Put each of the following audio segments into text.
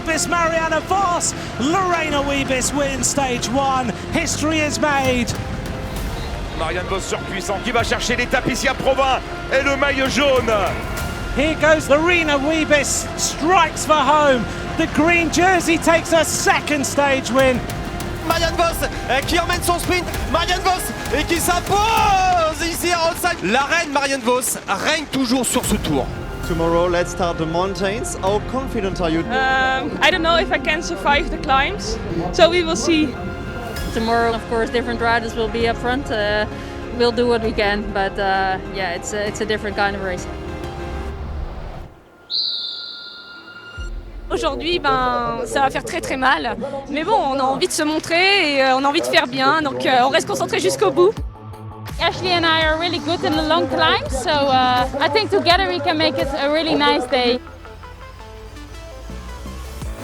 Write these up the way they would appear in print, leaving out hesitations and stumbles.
Wiebes, Marianne Vos. Lorena Wiebes wins stage 1. History is made. Marianne Vos surpuissant qui va chercher l'étape ici à Provins et le maillot jaune. Here goes Lorena Wiebes, strikes for home. The green jersey takes her second stage win. Marianne Vos qui emmène son sprint. Marianne Vos et qui s'impose ici à Rothschild. La reine Marianne Vos règne toujours sur ce tour. Tomorrow, let's start the mountains. How confident are you? I don't know if I can survive the climbs, so we will see. Tomorrow, of course, different riders will be up front. We'll do what we can, but yeah, it's a different kind of race. Aujourd'hui, ça va faire très très mal. Mais bon, on a envie de se montrer et on a envie de faire bien, donc on reste concentré jusqu'au bout. Ashley and I are really good in the long climbs, so I think together we can make it a really nice day.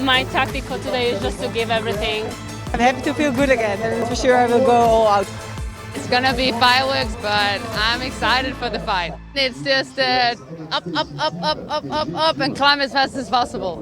My tactic for today is just to give everything. I'm happy to feel good again, and for sure I will go all out. It's gonna be fireworks, but I'm excited for the fight. It's just up, up, up, up, up, up, up, and climb as fast as possible.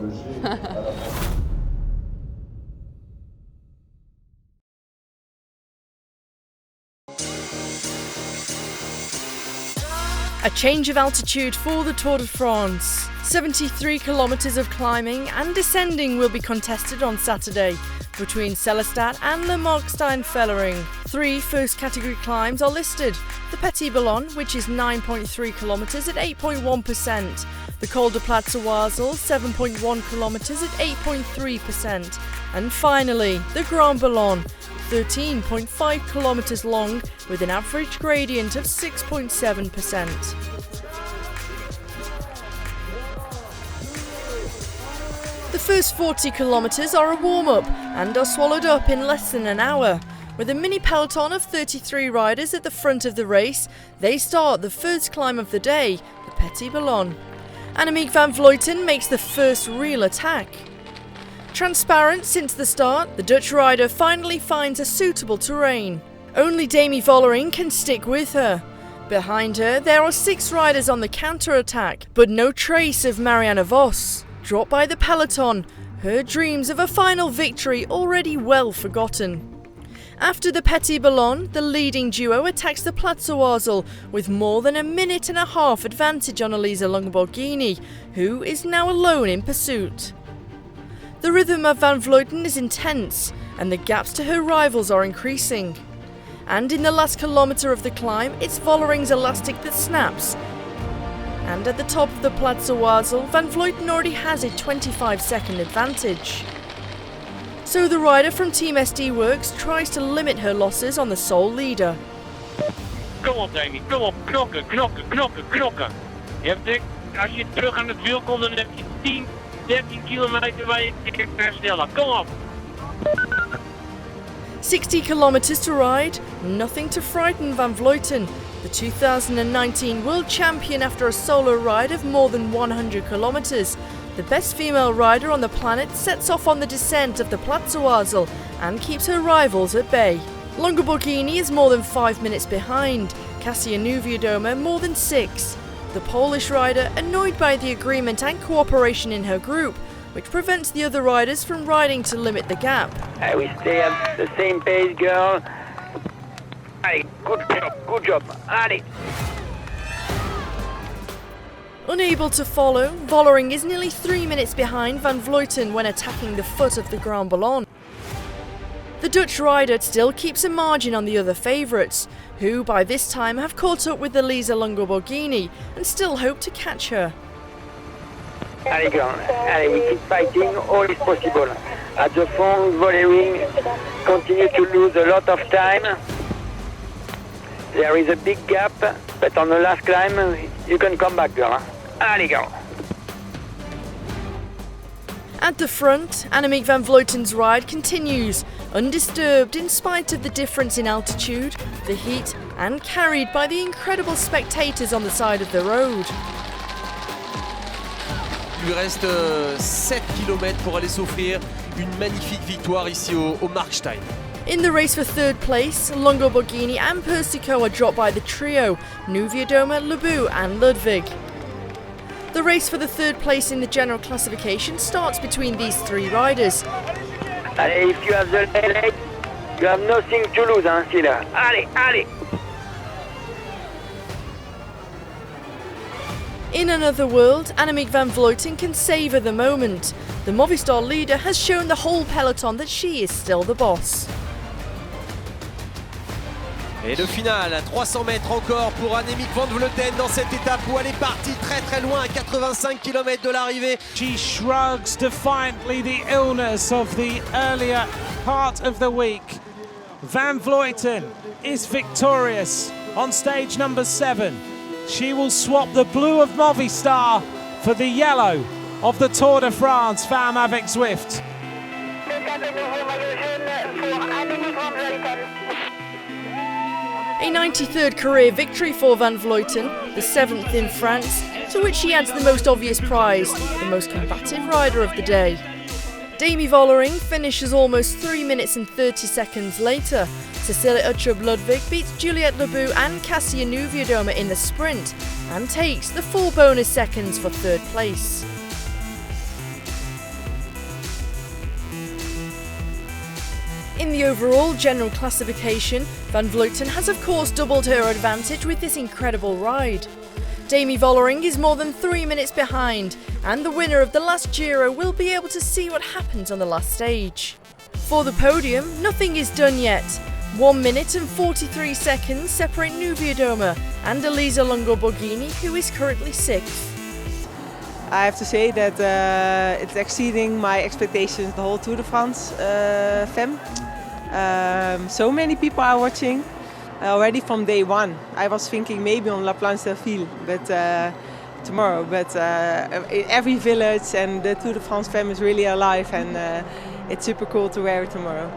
A change of altitude for the Tour de France. 73 kilometres of climbing and descending will be contested on Saturday between Sellerstadt and Le Markstein-Fellering. 3 first category climbs are listed. The Petit Ballon, which is 9.3 kilometres at 8.1%. The Col de Platz Oisel, 7.1 kilometres at 8.3%. And finally, the Grand Ballon, 13.5 kilometres long with an average gradient of 6.7%. The first 40 kilometres are a warm-up and are swallowed up in less than an hour. With a mini peloton of 33 riders at the front of the race, they start the first climb of the day, the Petit Ballon. Annemiek van Vleuten makes the first real attack. Transparent since the start, the Dutch rider finally finds a suitable terrain. Only Demi VOLLERING can stick with her. Behind her, there are 6 riders on the counter-attack, but no trace of Marianne Vos. Dropped by the peloton, her dreams of a final victory already well forgotten. After the Petit Ballon, the leading duo attacks the Platz Oisel with more than a minute and a half advantage on Elisa Longo-Borghini, who is now alone in pursuit. The rhythm of Van Vleuten is intense, and the gaps to her rivals are increasing. And in the last kilometre of the climb, it's Vollering's elastic that snaps. And at the top of the Platz Oisel, Van Vleuten already has a 25-second advantage. So the rider from Team SD WORX tries to limit her losses on the sole leader. Kom op Demi, kom op, knokken, knokken, knokken, knokken. Als je terug aan het wiel komt, dan heb je 10, 13 kilometer waar je herstellen. Kom op! 60 kilometers to ride, nothing to frighten Van Vleuten, the 2019 world champion after a solo ride of more than 100 kilometers. The best female rider on the planet sets off on the descent of the Platz Oisel and keeps her rivals at bay. Longo-Borghini is more than 5 minutes behind, NIEWIADOMA more than 6. The Polish rider annoyed by the agreement and cooperation in her group, which prevents the other riders from riding to limit the gap. We stay at the same pace, girl. Allez, good job, allez. Unable to follow, Vollering is nearly 3 minutes behind Van Vleuten when attacking the foot of the Grand Ballon. The Dutch rider still keeps a margin on the other favourites, who by this time have caught up with Elisa Longo-Borghini and still hope to catch her. Allez, girl, allez, we keep fighting, all is possible. At the front, Vollering continue to lose a lot of time. There is a big gap, but on the last climb, you can come back, girl. Allez, go. At the front, Annemiek van Vleuten's ride continues, undisturbed in spite of the difference in altitude, the heat, and carried by the incredible spectators on the side of the road. Il lui reste 7 km pour aller s'offrir une magnifique victoire ici au Markstein. In the race for third place, Longo-Borghini and Persico are dropped by the trio, NIEWIADOMA, LeBou and LUDWIG. The race for the third place in the general classification starts between these three riders. Allez, if you have the leg, you have nothing to lose, hein, still. Allez, allez! In another world, Annemiek van Vleuten can savour the moment. The Movistar leader has shown the whole peloton that she is still the boss. Et le final, 300 mètres encore pour Annemiek van Vleuten dans cette étape où elle est partie très loin, à 85 km de l'arrivée. She shrugs defiantly the illness of the earlier part of the week. Van Vleuten is victorious on stage number 7. She will swap the blue of Movistar for the yellow of the Tour de France Femme avec Zwift. A 93rd career victory for Van Vleuten, the 7th in France, to which she adds the most obvious prize, the most combative rider of the day. Demi VOLLERING finishes almost 3 minutes and 30 seconds later. Cecilie LUDWIG beats Juliette Lebout and NIEWIADOMA in the sprint and takes the 4 bonus seconds for third place. In the overall general classification, Van Vleuten has of course doubled her advantage with this incredible ride. Demi VOLLERING is more than 3 minutes behind, and the winner of the last Giro will be able to see what happens on the last stage. For the podium, nothing is done yet. 1 minute and 43 seconds separate NIEWIADOMA and Elisa Longo-Borghini, who is currently 6th. I have to say that it's exceeding my expectations, the whole Tour de France Femme. So many people are watching already from day one. I was thinking maybe on La Planche-d'Arfil, but tomorrow. But in every village, and the Tour de France Femme is really alive, and it's super cool to wear it tomorrow.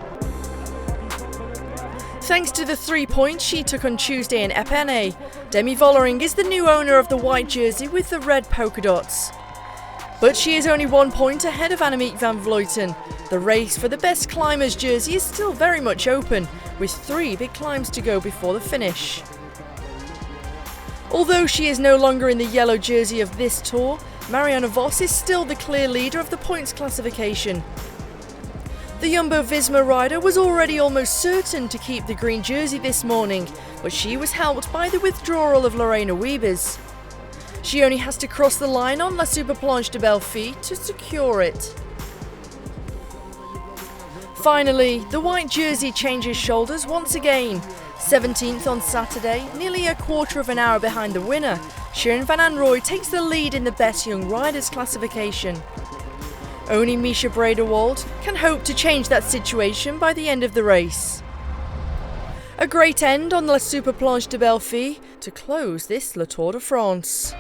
Thanks to the 3 points she took on Tuesday in Epernay, Demi VOLLERING is the new owner of the white jersey with the red polka dots. But she is only 1 point ahead of Annemiek van Vleuten. The race for the best climbers jersey is still very much open, with 3 big climbs to go before the finish. Although she is no longer in the yellow jersey of this tour, Marianne Vos is still the clear leader of the points classification. The Jumbo-Visma rider was already almost certain to keep the green jersey this morning, but she was helped by the withdrawal of Lorena Wiebes. She only has to cross the line on La Superplanche de Belfi to secure it. Finally, the white jersey changes shoulders once again. 17th on Saturday, nearly a quarter of an hour behind the winner, Sharon van Anrooy takes the lead in the Best Young Riders classification. Only Misha Brederwald can hope to change that situation by the end of the race. A great end on La Superplanche de Belfi to close this Le Tour de France.